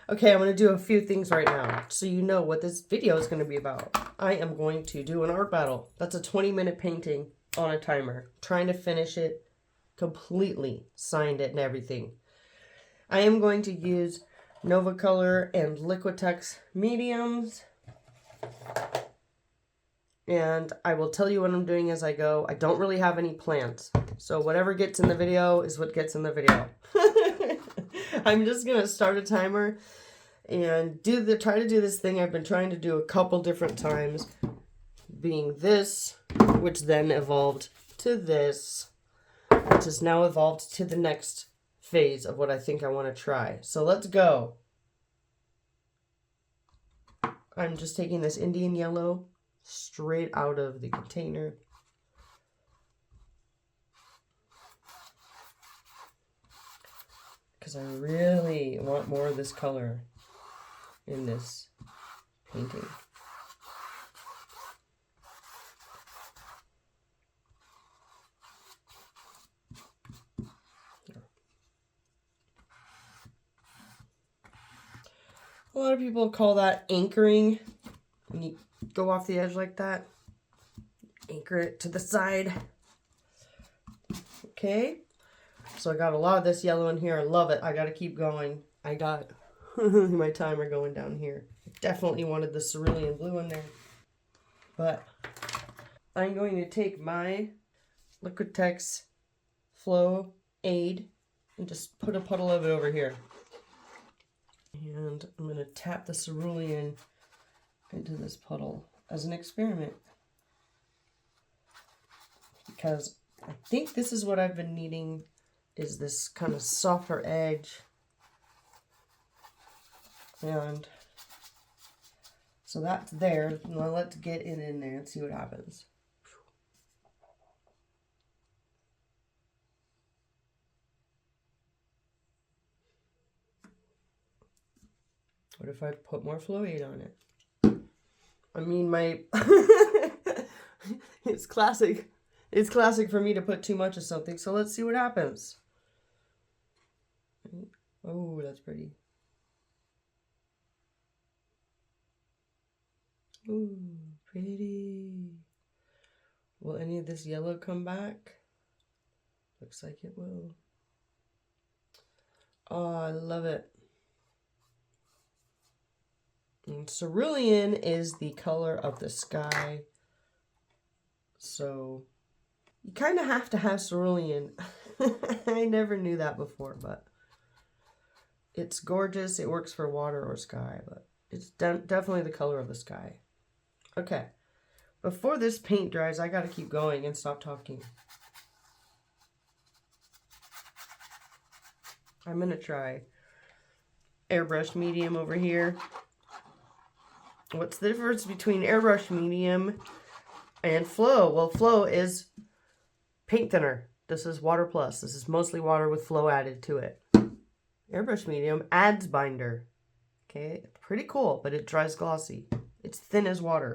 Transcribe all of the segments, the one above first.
Okay, I'm going to do a few things right now so you know what this video is going to be about. I am going to do an art battle. That's a 20-minute painting on a timer. Trying to finish it completely, signed it and everything. I am going to use Nova Color and Liquitex mediums. And I will tell you what I'm doing as I go. I don't really have any plans. So whatever gets in the video is what gets in the video. I'm just going to start a timer and try to do this thing I've been trying to do a couple different times. Being this, which then evolved to this, which has now evolved to the next phase of what I think I want to try. So let's go. I'm just taking this Indian yellow straight out of the container. Because I really want more of this color in this painting. A lot of people call that anchoring. When you go off the edge like that, anchor it to the side. Okay, so I got a lot of this yellow in here. I love it. I got to keep going. I got my timer going down here. I definitely wanted the cerulean blue in there, but I'm going to take my Liquitex Flow Aid and just put a puddle of it over here. And I'm going to tap the cerulean into this puddle as an experiment. Because I think this is what I've been needing, is this kind of softer edge. And so that's there. Now let's get it in there and see what happens. What if I put more Flow-Aid on it? I mean, it's classic. It's classic for me to put too much of something, so let's see what happens. Oh, that's pretty. Ooh, pretty. Will any of this yellow come back? Looks like it will. Oh, I love it. And cerulean is the color of the sky. So you kind of have to have cerulean. I never knew that before, but it's gorgeous. It works for water or sky, but it's definitely the color of the sky. Okay, before this paint dries, I got to keep going and stop talking. I'm going to try airbrush medium over here. What's the difference between airbrush medium and flow? Well, flow is paint thinner. This is water plus. This is mostly water with flow added to it. Airbrush medium adds binder. Okay, pretty cool, but it dries glossy. It's thin as water.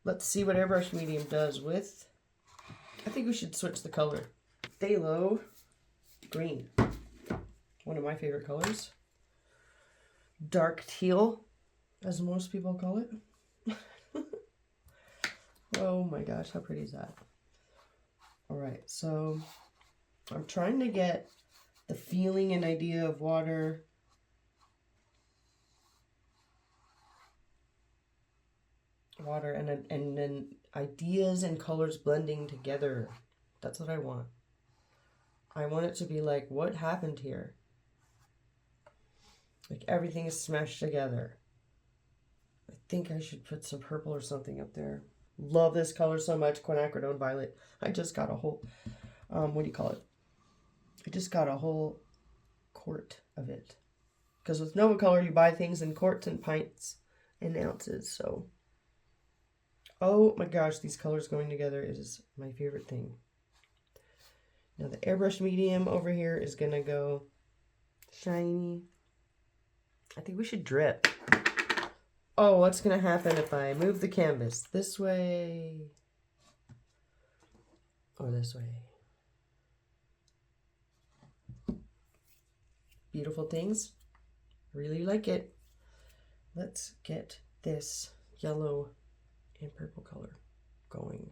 Let's see what airbrush medium does with... I think we should switch the color. Phthalo green. One of my favorite colors. Dark teal, as most people call it. Oh my gosh, how pretty is that? Alright, so I'm trying to get the feeling and idea of water. And then ideas and colors blending together. That's what I want. I want it to be like, what happened here? Like everything is smashed together. I think I should put some purple or something up there. Love this color so much, quinacridone violet. I just got a whole, what do you call it? I just got a whole quart of it. Because with Nova Color, you buy things in quarts and pints and ounces, so. Oh my gosh, these colors going together is my favorite thing. Now the airbrush medium over here is gonna go shiny. I think we should drip. Oh, what's gonna happen if I move the canvas this way or this way? Beautiful things Really like it. Let's get this yellow and purple color going.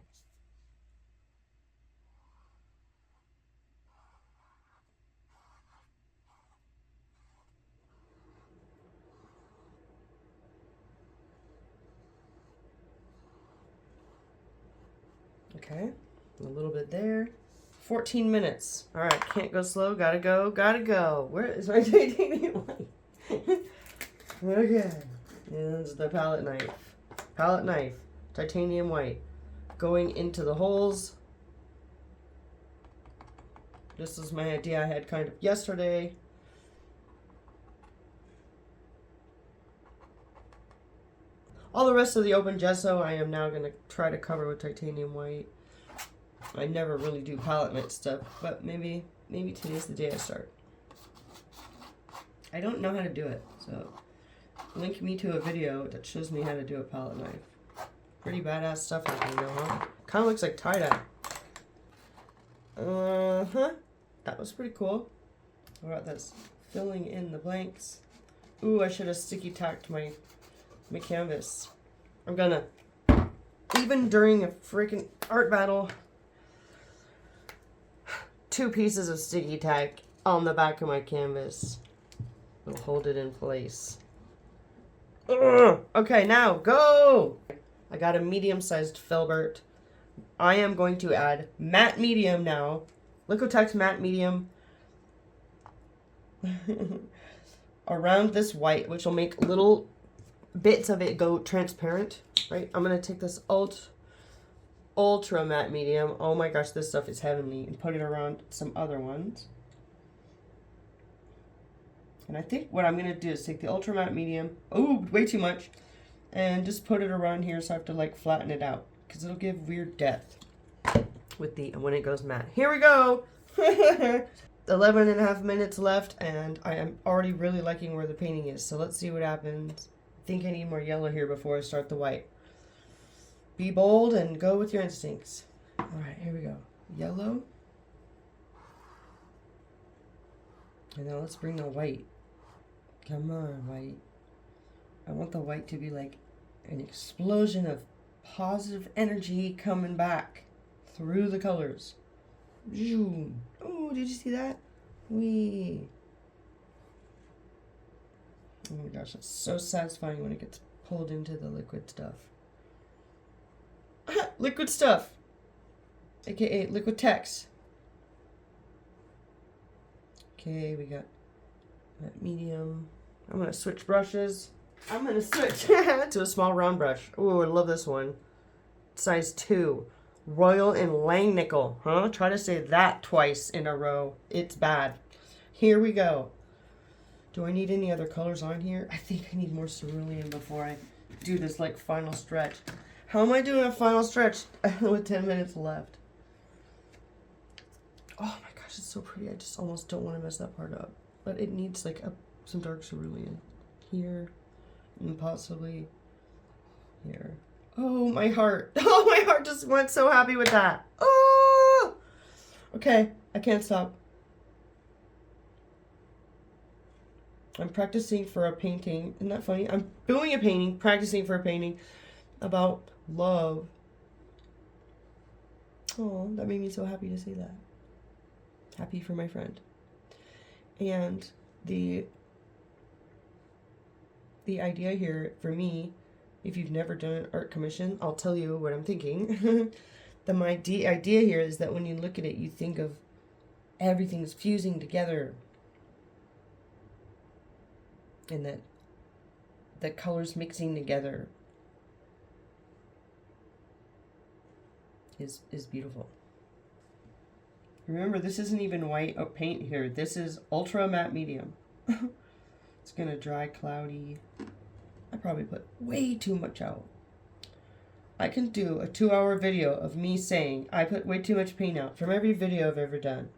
Okay, a little bit there. 14 minutes. All right, can't go slow. Gotta go, gotta go. Where is my titanium white? Okay, and the palette knife. Palette knife, titanium white. Going into the holes. This is my idea I had kind of yesterday. All the rest of the open gesso I am now going to try to cover with titanium white. I never really do palette knife stuff, but maybe today's the day I start. I don't know how to do it, so link me to a video that shows me how to do a palette knife. Pretty badass stuff I can do, huh? Kind of looks like tie-dye. That was pretty cool. What about this? Filling in the blanks. Ooh, I should have sticky tacked my canvas. I'm gonna, even during a freaking art battle, 2 pieces of sticky tack on the back of my canvas will hold it in place. Ugh. Okay, now go! I got a medium-sized filbert. I am going to add matte medium now. Liquitex matte medium around this white, which will make little bits of it go transparent, right? I'm going to take this ultra matte medium. Oh my gosh, this stuff is heavenly. And put it around some other ones. And I think what I'm going to do is take the ultra matte medium. Oh, way too much. And just put it around here so I have to like flatten it out. Because it'll give weird depth with when it goes matte. Here we go! 11.5 minutes left, and I am already really liking where the painting is. So let's see what happens. I think I need more yellow here before I start the white. Be bold and go with your instincts. Alright, here we go. Yellow. And now let's bring the white. Come on, white. I want the white to be like an explosion of positive energy coming back through the colors. Oh, did you see that? Wee. Oh my gosh, it's so satisfying when it gets pulled into the liquid stuff. Liquid stuff! AKA Liquitex. Okay, we got that medium. I'm going to switch brushes. I'm going to switch to a small round brush. Oh, I love this one. Size 2. Royal and Langnickel. Huh? Try to say that twice in a row. It's bad. Here we go. Do I need any other colors on here? I think I need more cerulean before I do this like final stretch. How am I doing a final stretch with 10 minutes left? Oh my gosh, it's so pretty. I just almost don't want to mess that part up. But it needs like some dark cerulean here and possibly here. Oh, my heart. Oh, my heart just went so happy with that. Oh! Okay, I can't stop. I'm practicing for a painting. Isn't that funny? I'm doing a painting, practicing for a painting about love. Oh, that made me so happy to see that. Happy for my friend. And the idea here for me, if you've never done an art commission, I'll tell you what I'm thinking. My idea here is that when you look at it, you think of everything's fusing together. And that the colors mixing together is beautiful. Remember, this isn't even white paint here. This is ultra matte medium. It's gonna dry cloudy. I probably put way too much out. I can do a 2-hour video of me saying I put way too much paint out from every video I've ever done.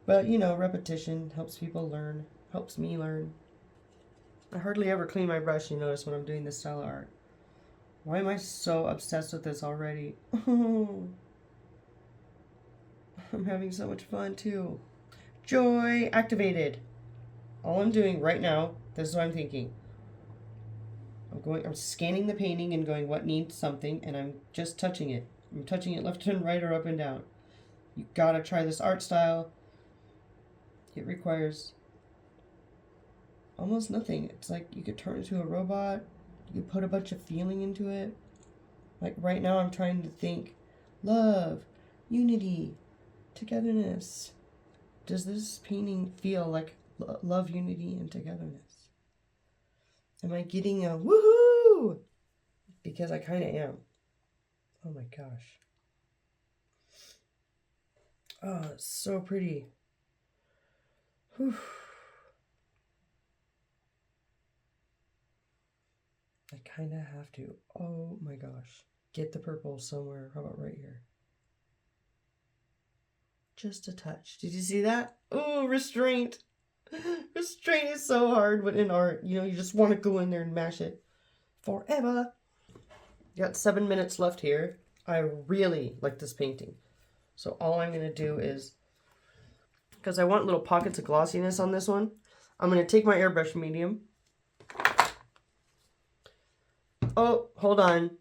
But, you know, repetition helps people learn, helps me learn. I hardly ever clean my brush, you notice, when I'm doing this style of art. Why am I so obsessed with this already? I'm having so much fun, too. Joy activated. All I'm doing right now, this is what I'm thinking. I'm scanning the painting and going, what needs something, and I'm just touching it. I'm touching it left and right or up and down. You gotta try this art style. It requires almost nothing. It's like you could turn it into a robot. You could put a bunch of feeling into it. Like right now I'm trying to think, love, unity, togetherness. Does this painting feel like love, unity, and togetherness? Am I getting a woohoo? Because I kind of am. Oh my gosh. Oh, it's so pretty. Whew. I kind of have to. Oh my gosh. Get the purple somewhere. How about right here? Just a touch. Did you see that? Oh, restraint. Restraint is so hard when in art. You know, you just want to go in there and mash it forever. Got 7 minutes left here. I really like this painting. So all I'm going to do is, because I want little pockets of glossiness on this one, I'm going to take my airbrush medium. Oh, hold on.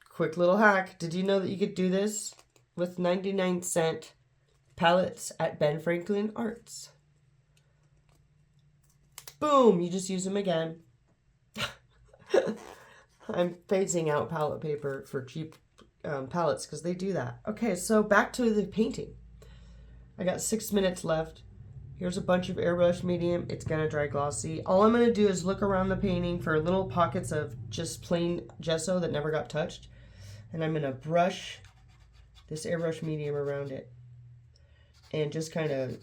Quick little hack. Did you know that you could do this with 99-cent palettes at Ben Franklin Arts? Boom! You just use them again. I'm phasing out palette paper for cheap palettes because they do that. Okay, so back to the painting. I got 6 minutes left. Here's a bunch of airbrush medium. It's gonna dry glossy. All I'm gonna do is look around the painting for little pockets of just plain gesso that never got touched. And I'm gonna brush this airbrush medium around it. And just kind of,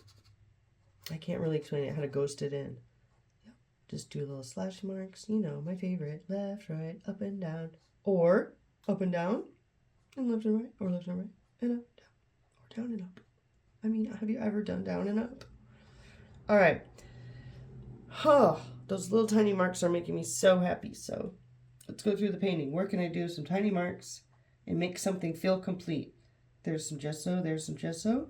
I can't really explain it, how to ghost it in. Just do little slash marks, you know, my favorite. Left, right, up and down. Or up and down, and left and right, or left and right, and up, down, or down and up. I mean, have you ever done down and up? All right. Oh, those little tiny marks are making me so happy. So let's go through the painting. Where can I do some tiny marks and make something feel complete? There's some gesso, there's some gesso.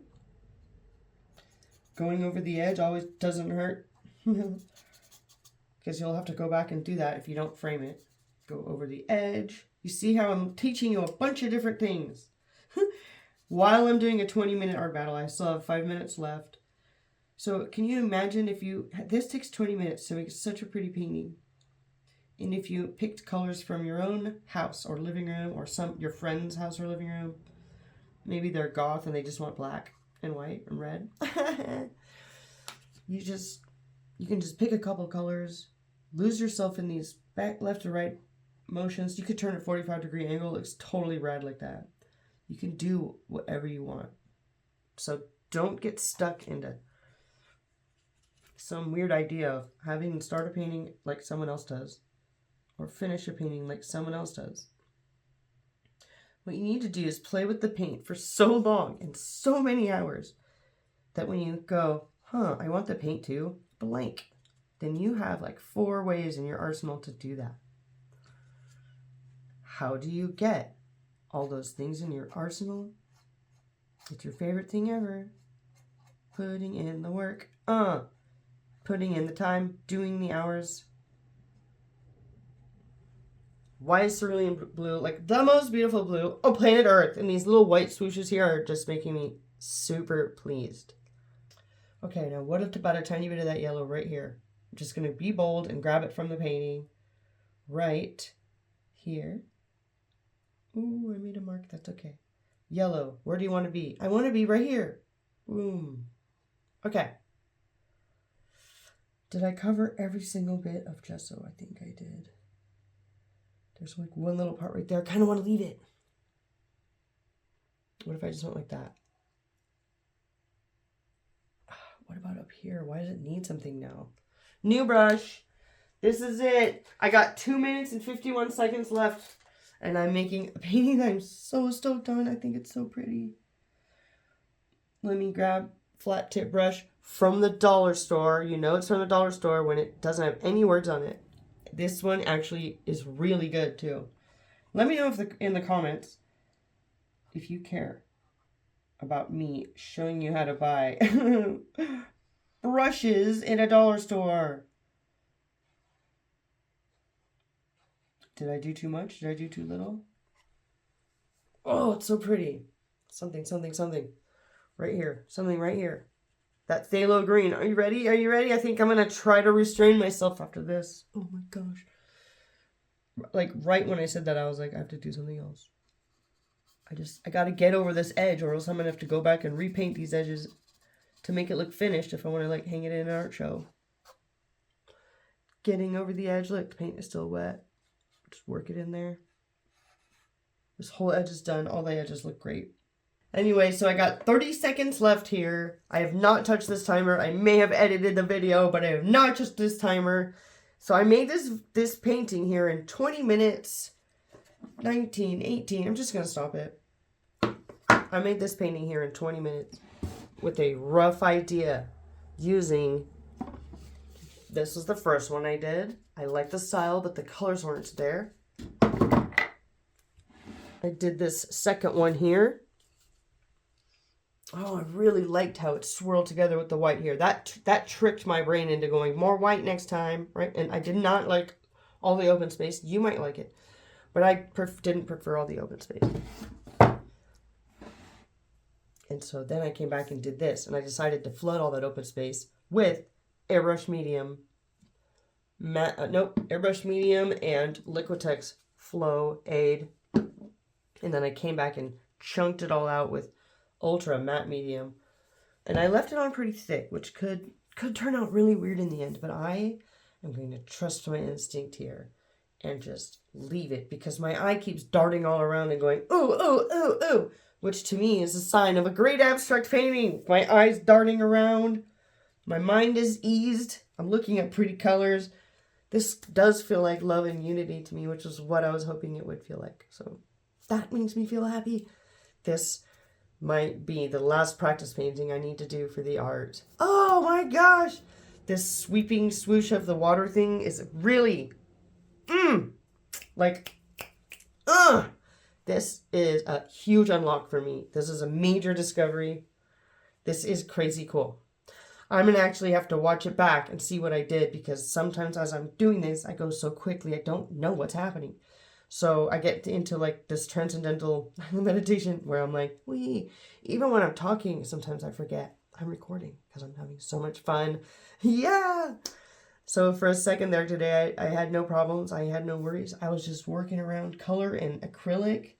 Going over the edge always doesn't hurt. Because you'll have to go back and do that if you don't frame it. Go over the edge. You see how I'm teaching you a bunch of different things. While I'm doing a 20-minute art battle, I still have 5 minutes left. So can you imagine if you, this takes 20 minutes to make such a pretty painting. And if you picked colors from your own house or living room or your friend's house or living room, maybe they're goth and they just want black and white and red. You can just pick a couple colors, lose yourself in these back, left, to right motions. You could turn a 45-degree angle. It looks totally rad like that. You can do whatever you want. So don't get stuck into some weird idea of having to start a painting like someone else does or finish a painting like someone else does. What you need to do is play with the paint for so long and so many hours that when you go, I want the paint to blank, then you have like 4 ways in your arsenal to do that. How do you get all those things in your arsenal? It's your favorite thing ever. Putting in the work. Putting in the time, doing the hours. Why is cerulean blue like the most beautiful blue? Oh, planet Earth. And these little white swooshes here are just making me super pleased. Okay, now what about a tiny bit of that yellow right here? I'm just going to be bold and grab it from the painting right here. Ooh, I made a mark. That's okay. Yellow, where do you want to be? I want to be right here. Boom. Okay. Did I cover every single bit of gesso? I think I did. There's like one little part right there. I kind of want to leave it. What if I just went like that? What about up here? Why does it need something now? New brush. This is it. I got 2 minutes and 51 seconds left. And I'm making a painting that I'm so stoked on. I think it's so pretty. Let me grab flat tip brush from the dollar store. You know it's from the dollar store when it doesn't have any words on it. This one actually is really good too. Let me know if in the comments if you care about me showing you how to buy brushes in a dollar store. Did I do too much? Did I do too little? Oh, it's so pretty. Something, something, something. Right here. Something right here. That phthalo green. Are you ready? Are you ready? I think I'm going to try to restrain myself after this. Oh my gosh. Like, right when I said that, I was like, I have to do something else. I got to get over this edge, or else I'm going to have to go back and repaint these edges to make it look finished if I want to, like, hang it in an art show. Getting over the edge. Look, the paint is still wet. Just work it in there. This whole edge is done. All the edges look great. Anyway, so I got 30 seconds left here. I have not touched this timer. I may have edited the video, but I have not touched this timer. So I made this painting here in 20 minutes. 19, 18. I'm just going to stop it. I made this painting here in 20 minutes with a rough idea using... This was the first one I did. I liked the style, but the colors weren't there. I did this second one here. Oh, I really liked how it swirled together with the white here. That tricked my brain into going more white next time, right? And I did not like all the open space. You might like it, but I didn't prefer all the open space. And so then I came back and did this, and I decided to flood all that open space with airbrush medium, airbrush medium and Liquitex Flow Aid. And then I came back and chunked it all out with ultra matte medium, and I left it on pretty thick, which could turn out really weird in the end, but I am going to trust my instinct here and just leave it, because my eye keeps darting all around and going ooh, ooh, ooh, ooh, which to me is a sign of a great abstract painting. My eyes darting around, my mind is eased, I'm looking at pretty colors. This does feel like love and unity to me, which is what I was hoping it would feel like, so that makes me feel happy. This might be the last practice painting I need to do for the art. Oh my gosh! This sweeping swoosh of the water thing is really, this is a huge unlock for me. This is a major discovery. This is crazy cool. I'm going to actually have to watch it back and see what I did, because sometimes as I'm doing this, I go so quickly, I don't know what's happening. So I get into like this transcendental meditation where I'm like, even when I'm talking, sometimes I forget I'm recording because I'm having so much fun. Yeah. So for a second there today, I had no problems. I had no worries. I was just working around color and acrylic.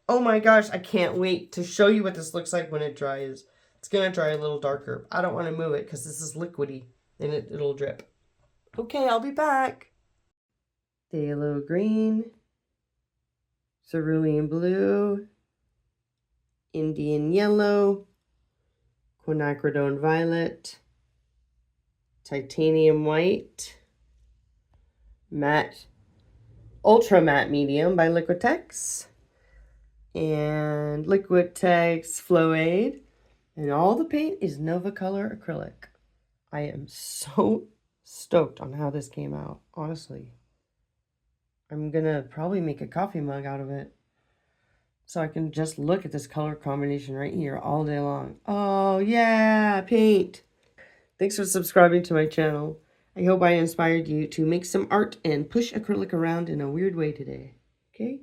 Oh my gosh, I can't wait to show you what this looks like when it dries. It's going to dry a little darker. I don't want to move it because this is liquidy and it'll drip. Okay, I'll be back. Phthalo green. Cerulean blue, Indian yellow, quinacridone violet, titanium white, matte, ultra matte medium by Liquitex, and Liquitex Flow Aid, and all the paint is Nova Color acrylic. I am so stoked on how this came out, honestly. I'm gonna probably make a coffee mug out of it, so I can just look at this color combination right here all day long. Oh yeah, paint! Thanks for subscribing to my channel. I hope I inspired you to make some art and push acrylic around in a weird way today. Okay?